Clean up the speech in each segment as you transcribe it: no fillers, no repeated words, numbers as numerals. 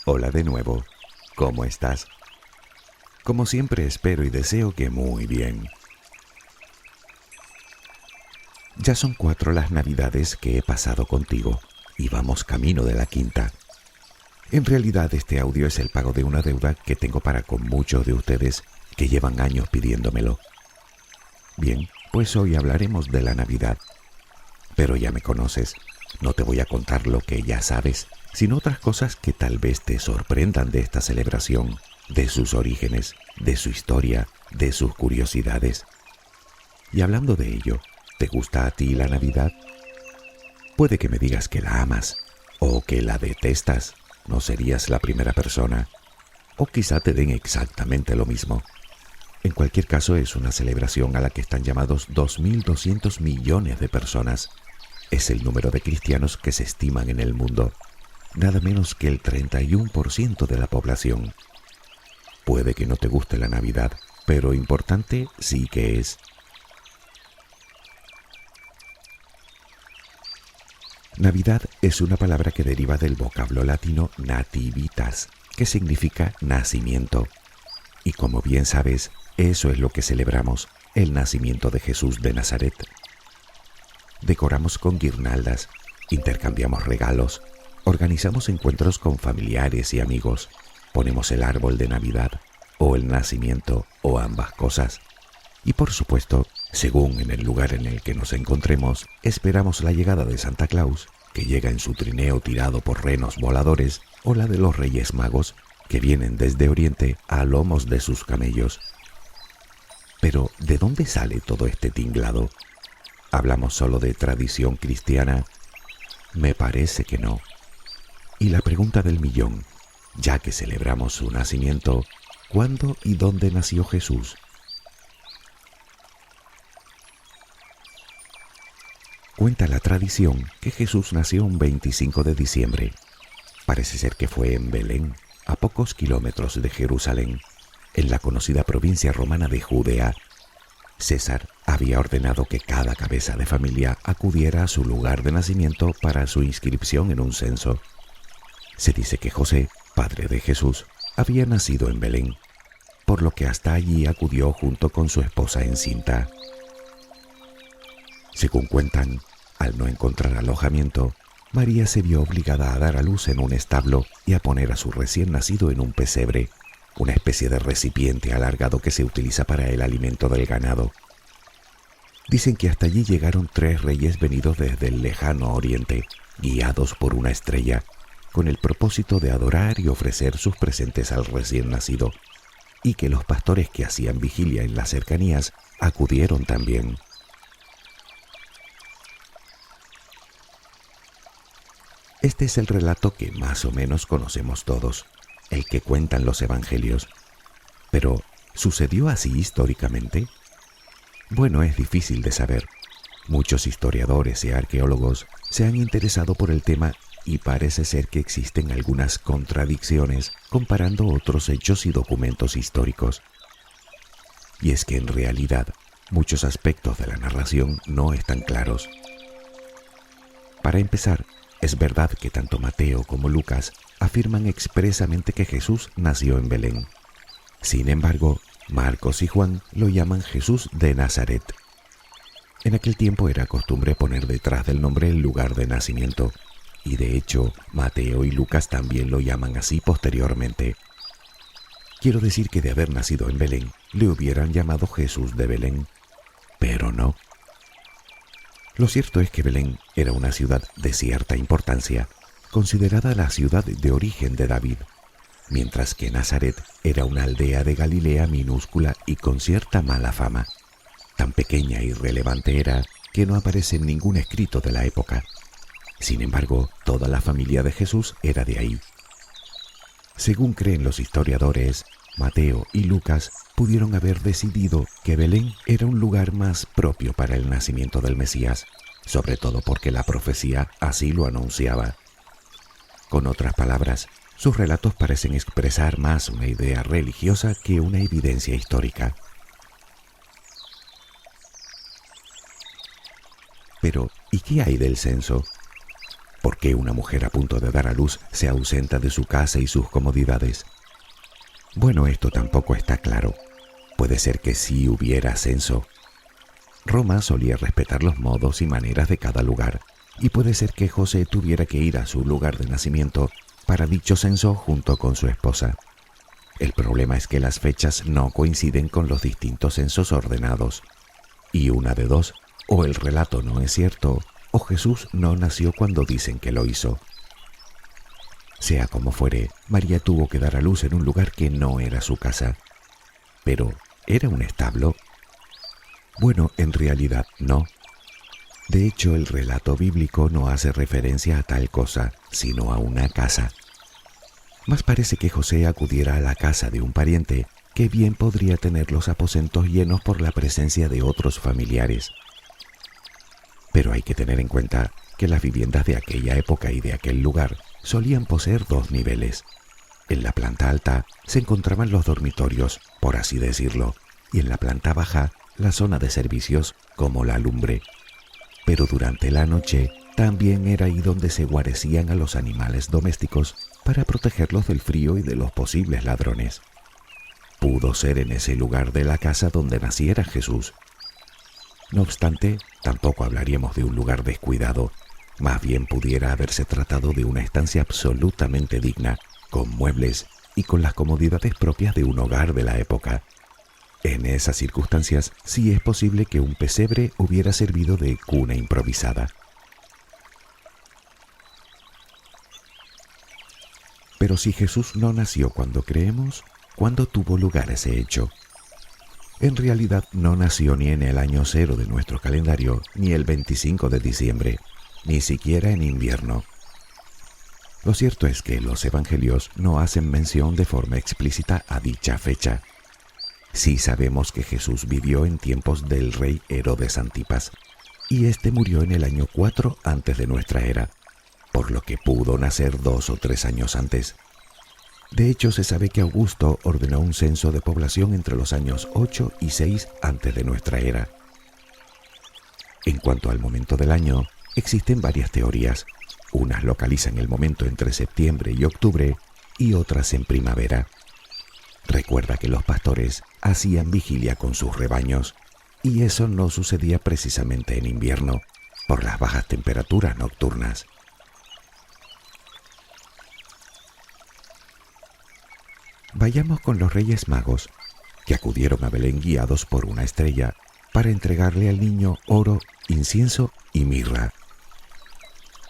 Hola de nuevo. ¿Cómo estás? Como siempre espero y deseo que muy bien. Ya son 4 las navidades que he pasado contigo y vamos camino de la quinta. En realidad este audio es el pago de una deuda que tengo para con muchos de ustedes que llevan años pidiéndomelo. Bien, pues hoy hablaremos de la Navidad. Pero ya me conoces, no te voy a contar lo que ya sabes, sino otras cosas que tal vez te sorprendan de esta celebración, de sus orígenes, de su historia, de sus curiosidades. Y hablando de ello, ¿te gusta a ti la Navidad? Puede que me digas que la amas, o que la detestas, no serías la primera persona, o quizá te den exactamente lo mismo. En cualquier caso, es una celebración a la que están llamados 2.200 millones de personas. Es el número de cristianos que se estiman en el mundo, nada menos que el 31% de la población. Puede que no te guste la Navidad, pero importante sí que es. Navidad es una palabra que deriva del vocablo latino nativitas, que significa nacimiento. Y como bien sabes, eso es lo que celebramos, el nacimiento de Jesús de Nazaret. Decoramos con guirnaldas, intercambiamos regalos, organizamos encuentros con familiares y amigos, ponemos el árbol de Navidad, o el nacimiento, o ambas cosas. Y por supuesto, según en el lugar en el que nos encontremos, esperamos la llegada de Santa Claus, que llega en su trineo tirado por renos voladores, o la de los Reyes Magos, que vienen desde Oriente a lomos de sus camellos. Pero, ¿de dónde sale todo este tinglado? ¿Hablamos solo de tradición cristiana? Me parece que no. Y la pregunta del millón, ya que celebramos su nacimiento, ¿cuándo y dónde nació Jesús? Cuenta la tradición que Jesús nació un 25 de diciembre. Parece ser que fue en Belén, a pocos kilómetros de Jerusalén, en la conocida provincia romana de Judea. César había ordenado que cada cabeza de familia acudiera a su lugar de nacimiento para su inscripción en un censo. Se dice que José, padre de Jesús, había nacido en Belén, por lo que hasta allí acudió junto con su esposa encinta. Según cuentan, al no encontrar alojamiento, María se vio obligada a dar a luz en un establo y a poner a su recién nacido en un pesebre, una especie de recipiente alargado que se utiliza para el alimento del ganado. Dicen que hasta allí llegaron 3 reyes venidos desde el lejano oriente, guiados por una estrella, con el propósito de adorar y ofrecer sus presentes al recién nacido, y que los pastores que hacían vigilia en las cercanías acudieron también. Este es el relato que más o menos conocemos todos, el que cuentan los evangelios. Pero, ¿sucedió así históricamente? Bueno, es difícil de saber. Muchos historiadores y arqueólogos se han interesado por el tema y parece ser que existen algunas contradicciones comparando otros hechos y documentos históricos. Y es que en realidad, muchos aspectos de la narración no están claros. Para empezar, es verdad que tanto Mateo como Lucas afirman expresamente que Jesús nació en Belén. Sin embargo, Marcos y Juan lo llaman Jesús de Nazaret. En aquel tiempo era costumbre poner detrás del nombre el lugar de nacimiento, y de hecho, Mateo y Lucas también lo llaman así posteriormente. Quiero decir que de haber nacido en Belén, le hubieran llamado Jesús de Belén, pero no. Lo cierto es que Belén era una ciudad de cierta importancia, considerada la ciudad de origen de David, mientras que Nazaret era una aldea de Galilea minúscula y con cierta mala fama. Tan pequeña y relevante era que no aparece en ningún escrito de la época. Sin embargo, toda la familia de Jesús era de ahí. Según creen los historiadores, Mateo y Lucas pudieron haber decidido que Belén era un lugar más propio para el nacimiento del Mesías, sobre todo porque la profecía así lo anunciaba. Con otras palabras, sus relatos parecen expresar más una idea religiosa que una evidencia histórica. Pero, ¿y qué hay del censo? ¿Por qué una mujer a punto de dar a luz se ausenta de su casa y sus comodidades? Bueno, esto tampoco está claro. Puede ser que sí hubiera censo. Roma solía respetar los modos y maneras de cada lugar, y puede ser que José tuviera que ir a su lugar de nacimiento para dicho censo junto con su esposa. El problema es que las fechas no coinciden con los distintos censos ordenados. Y una de dos, o el relato no es cierto, o Jesús no nació cuando dicen que lo hizo. Sea como fuere, María tuvo que dar a luz en un lugar que no era su casa. Pero, ¿era un establo? Bueno, en realidad no. De hecho, el relato bíblico no hace referencia a tal cosa, sino a una casa. Más parece que José acudiera a la casa de un pariente que bien podría tener los aposentos llenos por la presencia de otros familiares. Pero hay que tener en cuenta que las viviendas de aquella época y de aquel lugar solían poseer dos niveles. En la planta alta se encontraban los dormitorios, por así decirlo, y en la planta baja la zona de servicios como la lumbre. Pero durante la noche también era ahí donde se guarecían a los animales domésticos para protegerlos del frío y de los posibles ladrones. Pudo ser en ese lugar de la casa donde naciera Jesús. No obstante, tampoco hablaríamos de un lugar descuidado. Más bien pudiera haberse tratado de una estancia absolutamente digna, con muebles y con las comodidades propias de un hogar de la época. En esas circunstancias, sí es posible que un pesebre hubiera servido de cuna improvisada. Pero si Jesús no nació cuando creemos, ¿cuándo tuvo lugar ese hecho? En realidad no nació ni en el año 0 de nuestro calendario, ni el 25 de diciembre, ni siquiera en invierno. Lo cierto es que los evangelios no hacen mención de forma explícita a dicha fecha. Sí sabemos que Jesús vivió en tiempos del rey Herodes Antipas, y este murió en el año 4 antes de nuestra era, por lo que pudo nacer 2 o 3 años antes. De hecho, se sabe que Augusto ordenó un censo de población entre los años 8 y 6 antes de nuestra era. En cuanto al momento del año, existen varias teorías. Unas localizan el momento entre septiembre y octubre y otras en primavera. Recuerda que los pastores hacían vigilia con sus rebaños, y eso no sucedía precisamente en invierno, por las bajas temperaturas nocturnas. Vayamos con los Reyes Magos, que acudieron a Belén guiados por una estrella para entregarle al niño oro, incienso y mirra.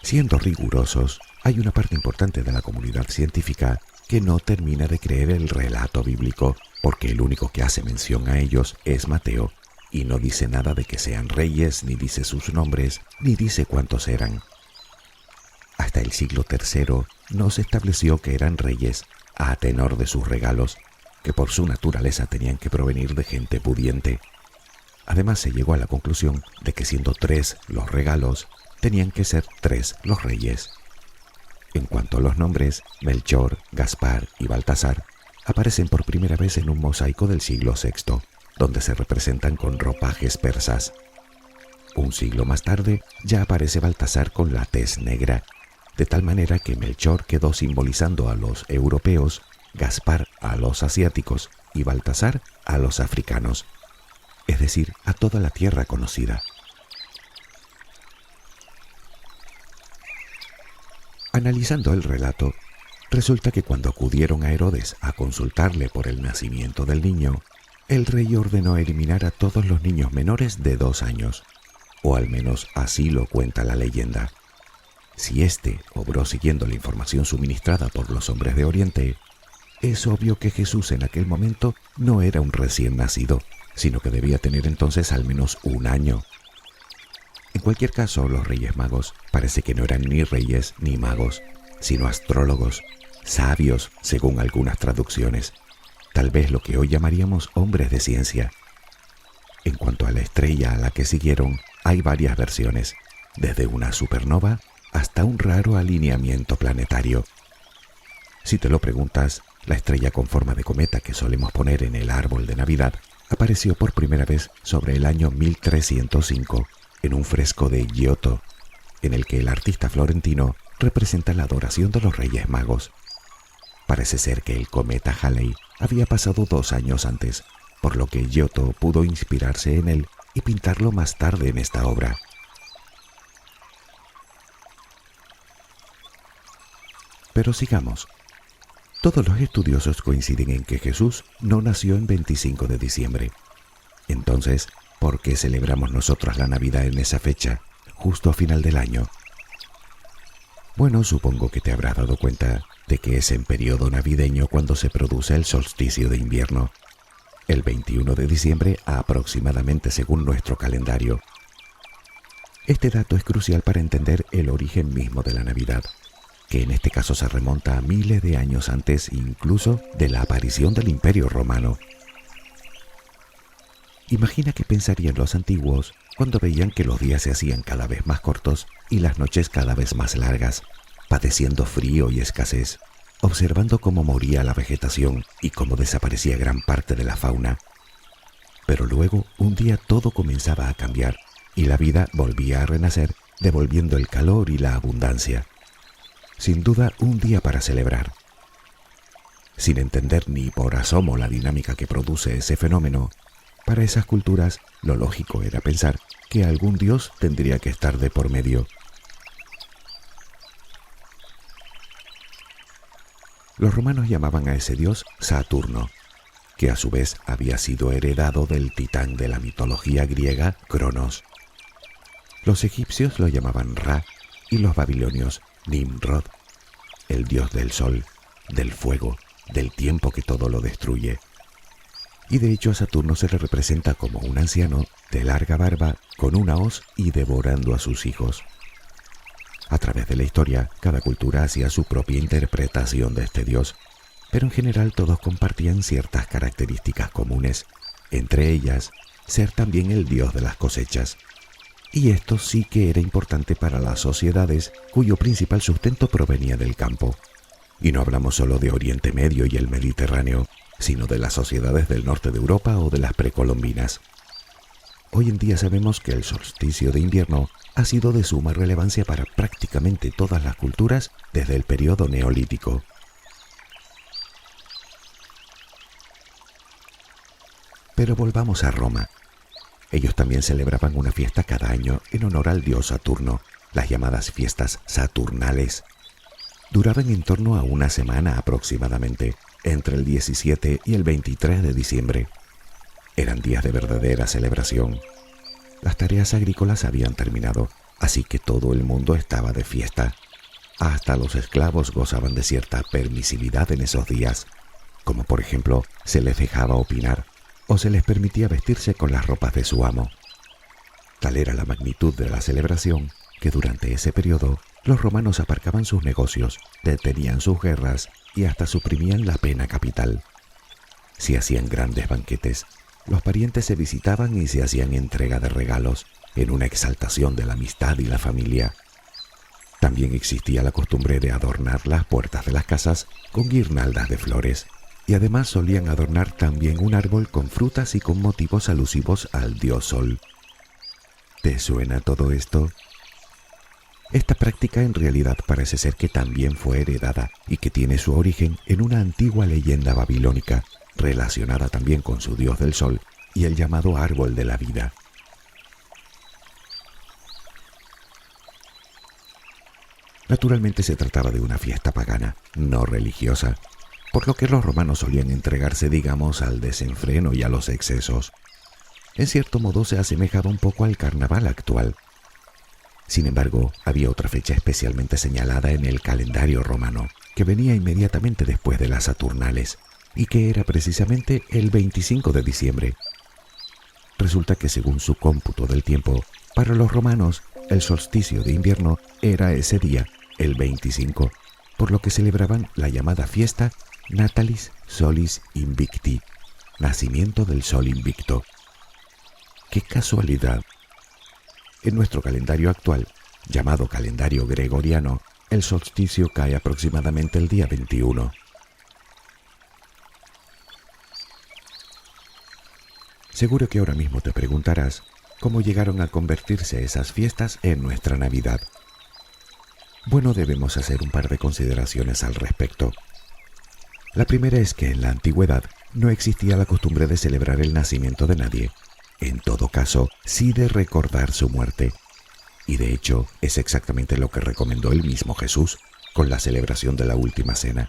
Siendo rigurosos, hay una parte importante de la comunidad científica que no termina de creer el relato bíblico, porque el único que hace mención a ellos es Mateo, y no dice nada de que sean reyes, ni dice sus nombres, ni dice cuántos eran. Hasta el siglo III no se estableció que eran reyes, a tenor de sus regalos, que por su naturaleza tenían que provenir de gente pudiente. Además, se llegó a la conclusión de que siendo 3 los regalos, tenían que ser 3 los reyes. En cuanto a los nombres, Melchor, Gaspar y Baltasar aparecen por primera vez en un mosaico del siglo VI, donde se representan con ropajes persas. Un siglo más tarde ya aparece Baltasar con la tez negra, de tal manera que Melchor quedó simbolizando a los europeos, Gaspar a los asiáticos y Baltasar a los africanos, es decir, a toda la tierra conocida. Analizando el relato, resulta que cuando acudieron a Herodes a consultarle por el nacimiento del niño, el rey ordenó eliminar a todos los niños menores de 2 años, o al menos así lo cuenta la leyenda. Si éste obró siguiendo la información suministrada por los hombres de Oriente, es obvio que Jesús en aquel momento no era un recién nacido, sino que debía tener entonces al menos 1 año. En cualquier caso, los Reyes Magos parece que no eran ni reyes ni magos, sino astrólogos, sabios según algunas traducciones, tal vez lo que hoy llamaríamos hombres de ciencia. En cuanto a la estrella a la que siguieron, hay varias versiones, desde una supernova hasta un raro alineamiento planetario. Si te lo preguntas, la estrella con forma de cometa que solemos poner en el árbol de Navidad apareció por primera vez sobre el año 1305 en un fresco de Giotto, en el que el artista florentino representa la adoración de los Reyes Magos. Parece ser que el cometa Halley había pasado 2 años antes, por lo que Giotto pudo inspirarse en él y pintarlo más tarde en esta obra. Pero sigamos. Todos los estudiosos coinciden en que Jesús no nació en 25 de diciembre. Entonces, ¿por qué celebramos nosotros la Navidad en esa fecha, justo a final del año? Bueno, supongo que te habrás dado cuenta de que es en periodo navideño cuando se produce el solsticio de invierno, el 21 de diciembre aproximadamente según nuestro calendario. Este dato es crucial para entender el origen mismo de la Navidad, que en este caso se remonta a miles de años antes incluso de la aparición del Imperio Romano. Imagina qué pensarían los antiguos cuando veían que los días se hacían cada vez más cortos y las noches cada vez más largas, padeciendo frío y escasez, observando cómo moría la vegetación y cómo desaparecía gran parte de la fauna. Pero luego, un día todo comenzaba a cambiar y la vida volvía a renacer, devolviendo el calor y la abundancia. Sin duda, un día para celebrar. Sin entender ni por asomo la dinámica que produce ese fenómeno, para esas culturas lo lógico era pensar que algún dios tendría que estar de por medio. Los romanos llamaban a ese dios Saturno, que a su vez había sido heredado del titán de la mitología griega Cronos. Los egipcios lo llamaban Ra y los babilonios Nimrod, el dios del sol, del fuego, del tiempo que todo lo destruye. Y de hecho a Saturno se le representa como un anciano de larga barba con una hoz y devorando a sus hijos. A través de la historia, cada cultura hacía su propia interpretación de este dios, pero en general todos compartían ciertas características comunes, entre ellas, ser también el dios de las cosechas. Y esto sí que era importante para las sociedades cuyo principal sustento provenía del campo. Y no hablamos solo de Oriente Medio y el Mediterráneo, sino de las sociedades del norte de Europa o de las precolombinas. Hoy en día sabemos que el solsticio de invierno ha sido de suma relevancia para prácticamente todas las culturas desde el periodo neolítico. Pero volvamos a Roma. Ellos también celebraban una fiesta cada año en honor al dios Saturno, las llamadas fiestas saturnales. Duraban en torno a una semana aproximadamente, entre el 17 y el 23 de diciembre. Eran días de verdadera celebración. Las tareas agrícolas habían terminado, así que todo el mundo estaba de fiesta. Hasta los esclavos gozaban de cierta permisividad en esos días, como por ejemplo se les dejaba opinar o se les permitía vestirse con las ropas de su amo. Tal era la magnitud de la celebración que durante ese periodo los romanos aparcaban sus negocios, detenían sus guerras y hasta suprimían la pena capital. Se hacían grandes banquetes, los parientes se visitaban y se hacían entrega de regalos en una exaltación de la amistad y la familia. También existía la costumbre de adornar las puertas de las casas con guirnaldas de flores. Y además solían adornar también un árbol con frutas y con motivos alusivos al dios Sol. ¿Te suena todo esto? Esta práctica en realidad parece ser que también fue heredada y que tiene su origen en una antigua leyenda babilónica relacionada también con su dios del sol y el llamado árbol de la vida. Naturalmente se trataba de una fiesta pagana, no religiosa, por lo que los romanos solían entregarse, digamos, al desenfreno y a los excesos. En cierto modo se asemejaba un poco al carnaval actual. Sin embargo, había otra fecha especialmente señalada en el calendario romano, que venía inmediatamente después de las Saturnales, y que era precisamente el 25 de diciembre. Resulta que según su cómputo del tiempo, para los romanos, el solsticio de invierno era ese día, el 25, por lo que celebraban la llamada fiesta Natalis Solis Invicti, nacimiento del sol invicto. ¡Qué casualidad! En nuestro calendario actual, llamado calendario gregoriano, el solsticio cae aproximadamente el día 21. Seguro que ahora mismo te preguntarás cómo llegaron a convertirse esas fiestas en nuestra Navidad. Bueno, debemos hacer un par de consideraciones al respecto. La primera es que en la antigüedad no existía la costumbre de celebrar el nacimiento de nadie. En todo caso, sí de recordar su muerte. Y de hecho, es exactamente lo que recomendó el mismo Jesús con la celebración de la última cena.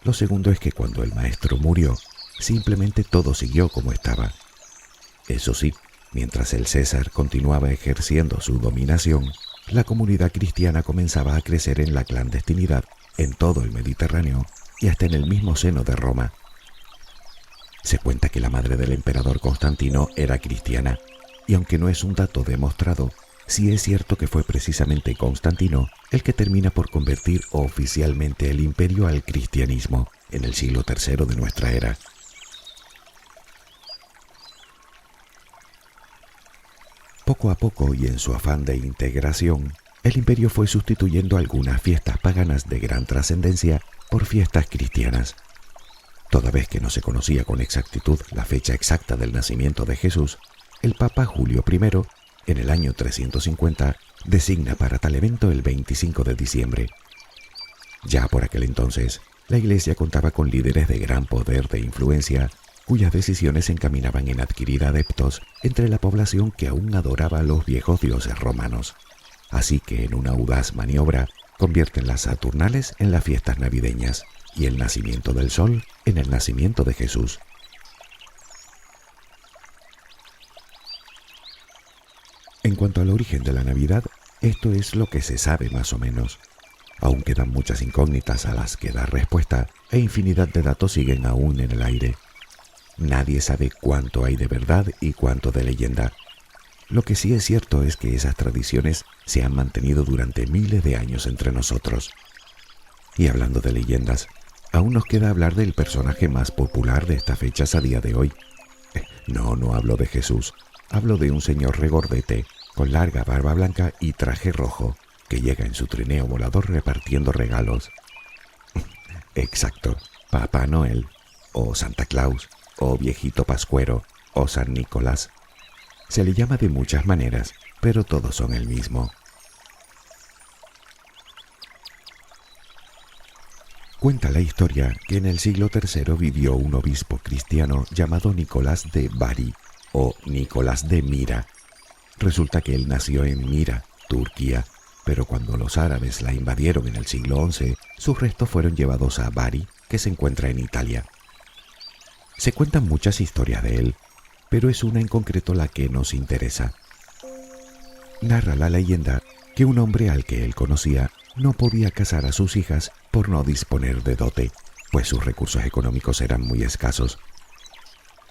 Lo segundo es que cuando el maestro murió, simplemente todo siguió como estaba. Eso sí, mientras el César continuaba ejerciendo su dominación, la comunidad cristiana comenzaba a crecer en la clandestinidad en todo el Mediterráneo y hasta en el mismo seno de Roma. Se cuenta que la madre del emperador Constantino era cristiana, y aunque no es un dato demostrado, sí es cierto que fue precisamente Constantino el que termina por convertir oficialmente el imperio al cristianismo en el siglo III de nuestra era. Poco a poco y en su afán de integración, el imperio fue sustituyendo algunas fiestas paganas de gran trascendencia por fiestas cristianas. Toda vez que no se conocía con exactitud la fecha exacta del nacimiento de Jesús, el Papa Julio I, en el año 350, designa para tal evento el 25 de diciembre. Ya por aquel entonces, la Iglesia contaba con líderes de gran poder de influencia, cuyas decisiones se encaminaban en adquirir adeptos entre la población que aún adoraba a los viejos dioses romanos. Así que en una audaz maniobra, convierten las Saturnales en las fiestas navideñas y el nacimiento del sol en el nacimiento de Jesús. En cuanto al origen de la Navidad, esto es lo que se sabe más o menos. Aún quedan muchas incógnitas a las que dar respuesta e infinidad de datos siguen aún en el aire. Nadie sabe cuánto hay de verdad y cuánto de leyenda. Lo que sí es cierto es que esas tradiciones se han mantenido durante miles de años entre nosotros. Y hablando de leyendas, aún nos queda hablar del personaje más popular de estas fechas a día de hoy. No hablo de Jesús, hablo de un señor regordete, con larga barba blanca y traje rojo, que llega en su trineo volador repartiendo regalos. Exacto, Papá Noel, o Santa Claus, o Viejito Pascuero, o San Nicolás. Se le llama de muchas maneras, pero todos son el mismo. Cuenta la historia que en el siglo III vivió un obispo cristiano llamado Nicolás de Bari, o Nicolás de Mira. Resulta que él nació en Mira, Turquía, pero cuando los árabes la invadieron en el siglo XI, sus restos fueron llevados a Bari, que se encuentra en Italia. Se cuentan muchas historias de él, pero es una en concreto la que nos interesa. Narra la leyenda que un hombre al que él conocía no podía casar a sus hijas por no disponer de dote, pues sus recursos económicos eran muy escasos.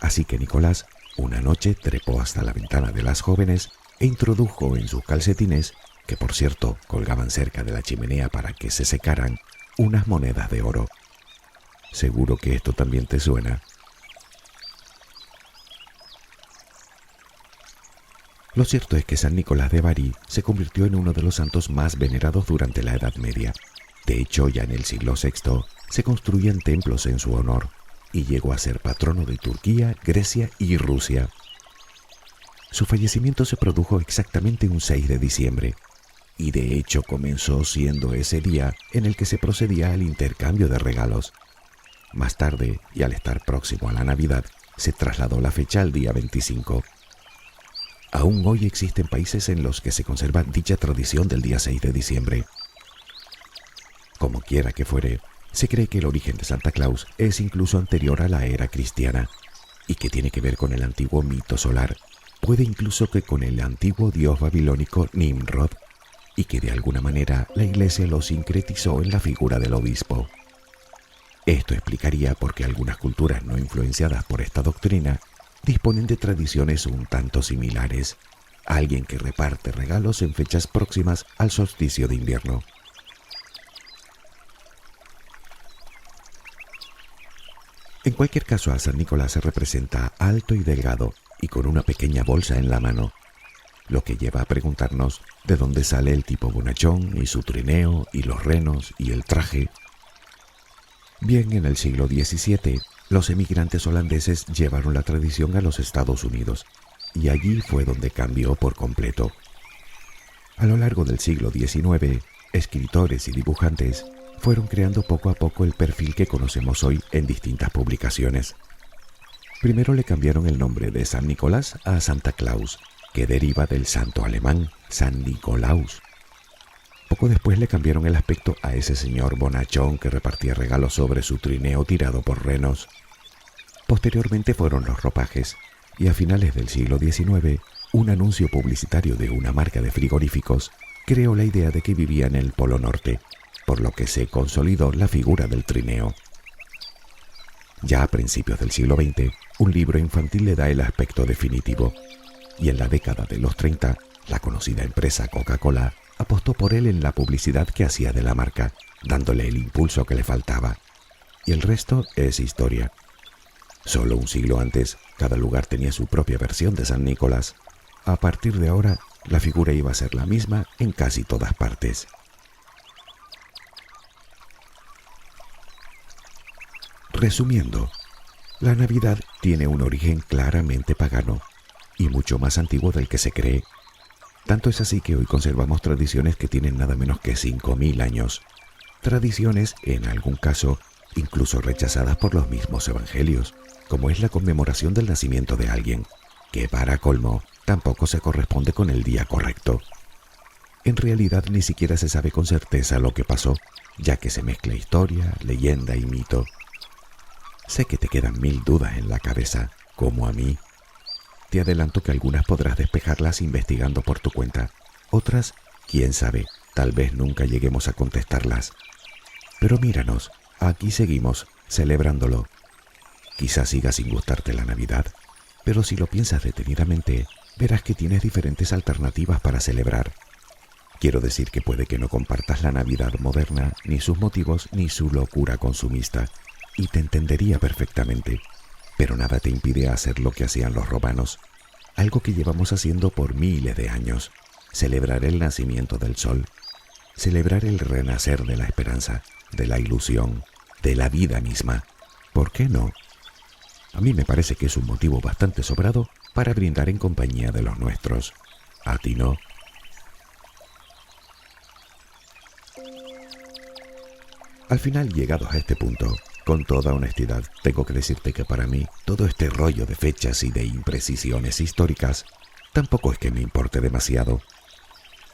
Así que Nicolás, una noche trepó hasta la ventana de las jóvenes e introdujo en sus calcetines, que por cierto colgaban cerca de la chimenea para que se secaran, unas monedas de oro. Seguro que esto también te suena. Lo cierto es que San Nicolás de Bari se convirtió en uno de los santos más venerados durante la Edad Media. De hecho, ya en el siglo VI se construían templos en su honor y llegó a ser patrono de Turquía, Grecia y Rusia. Su fallecimiento se produjo exactamente un 6 de diciembre y de hecho comenzó siendo ese día en el que se procedía al intercambio de regalos. Más tarde, y al estar próximo a la Navidad, se trasladó la fecha al día 25. Aún hoy existen países en los que se conserva dicha tradición del día 6 de diciembre. Como quiera que fuere, se cree que el origen de Santa Claus es incluso anterior a la era cristiana y que tiene que ver con el antiguo mito solar, puede incluso que con el antiguo dios babilónico Nimrod, y que de alguna manera la Iglesia lo sincretizó en la figura del obispo. Esto explicaría por qué algunas culturas no influenciadas por esta doctrina disponen de tradiciones un tanto similares. Alguien que reparte regalos en fechas próximas al solsticio de invierno. En cualquier caso, a San Nicolás se representa alto y delgado y con una pequeña bolsa en la mano, lo que lleva a preguntarnos de dónde sale el tipo bonachón y su trineo y los renos y el traje. Bien, en el siglo XVII, los emigrantes holandeses llevaron la tradición a los Estados Unidos y allí fue donde cambió por completo. A lo largo del siglo XIX, escritores y dibujantes fueron creando poco a poco el perfil que conocemos hoy en distintas publicaciones. Primero le cambiaron el nombre de San Nicolás a Santa Claus, que deriva del santo alemán San Nikolaus. Poco después le cambiaron el aspecto a ese señor bonachón que repartía regalos sobre su trineo tirado por renos. Posteriormente fueron los ropajes, y a finales del siglo XIX, un anuncio publicitario de una marca de frigoríficos creó la idea de que vivía en el Polo Norte, por lo que se consolidó la figura del trineo. Ya a principios del siglo XX, un libro infantil le da el aspecto definitivo, y en la década de los 30, la conocida empresa Coca-Cola apostó por él en la publicidad que hacía de la marca, dándole el impulso que le faltaba. Y el resto es historia. Solo un siglo antes, cada lugar tenía su propia versión de San Nicolás. A partir de ahora, la figura iba a ser la misma en casi todas partes. Resumiendo, la Navidad tiene un origen claramente pagano y mucho más antiguo del que se cree. Tanto es así que hoy conservamos tradiciones que tienen nada menos que 5.000 años. Tradiciones, en algún caso, incluso rechazadas por los mismos evangelios, como es la conmemoración del nacimiento de alguien, que para colmo tampoco se corresponde con el día correcto. En realidad ni siquiera se sabe con certeza lo que pasó, ya que se mezcla historia, leyenda y mito. Sé que te quedan 1000 dudas en la cabeza, como a mí. Te adelanto que algunas podrás despejarlas investigando por tu cuenta. Otras, quién sabe, tal vez nunca lleguemos a contestarlas. Pero míranos, aquí seguimos, celebrándolo. Quizás siga sin gustarte la Navidad, pero si lo piensas detenidamente, verás que tienes diferentes alternativas para celebrar. Quiero decir que puede que no compartas la Navidad moderna, ni sus motivos, ni su locura consumista, y te entendería perfectamente. Pero nada te impide hacer lo que hacían los romanos, algo que llevamos haciendo por miles de años: celebrar el nacimiento del sol, celebrar el renacer de la esperanza, de la ilusión, de la vida misma. ¿Por qué no? A mí me parece que es un motivo bastante sobrado para brindar en compañía de los nuestros. ¿A ti no? Al final, llegados a este punto, con toda honestidad, tengo que decirte que para mí todo este rollo de fechas y de imprecisiones históricas tampoco es que me importe demasiado.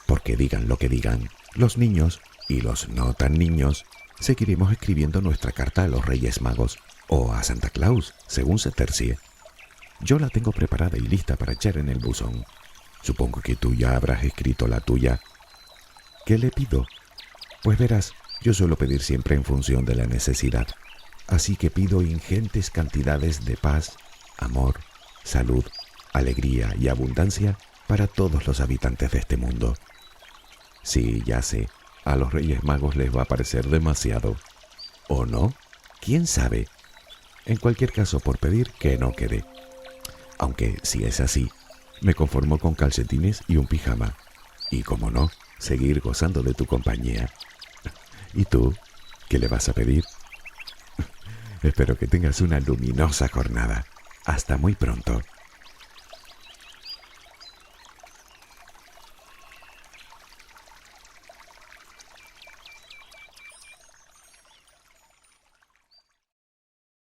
Porque digan lo que digan, los niños y los no tan niños seguiremos escribiendo nuestra carta a los Reyes Magos o a Santa Claus, según se tercie. Yo la tengo preparada y lista para echar en el buzón. Supongo que tú ya habrás escrito la tuya. ¿Qué le pido? Pues verás, yo suelo pedir siempre en función de la necesidad. Así que pido ingentes cantidades de paz, amor, salud, alegría y abundancia para todos los habitantes de este mundo. Sí, ya sé, a los Reyes Magos les va a parecer demasiado. ¿O no? ¿Quién sabe? En cualquier caso, por pedir que no quede. Aunque, si es así, me conformo con calcetines y un pijama. Y, como no, seguir gozando de tu compañía. ¿Y tú? ¿Qué le vas a pedir? Espero que tengas una luminosa jornada. Hasta muy pronto.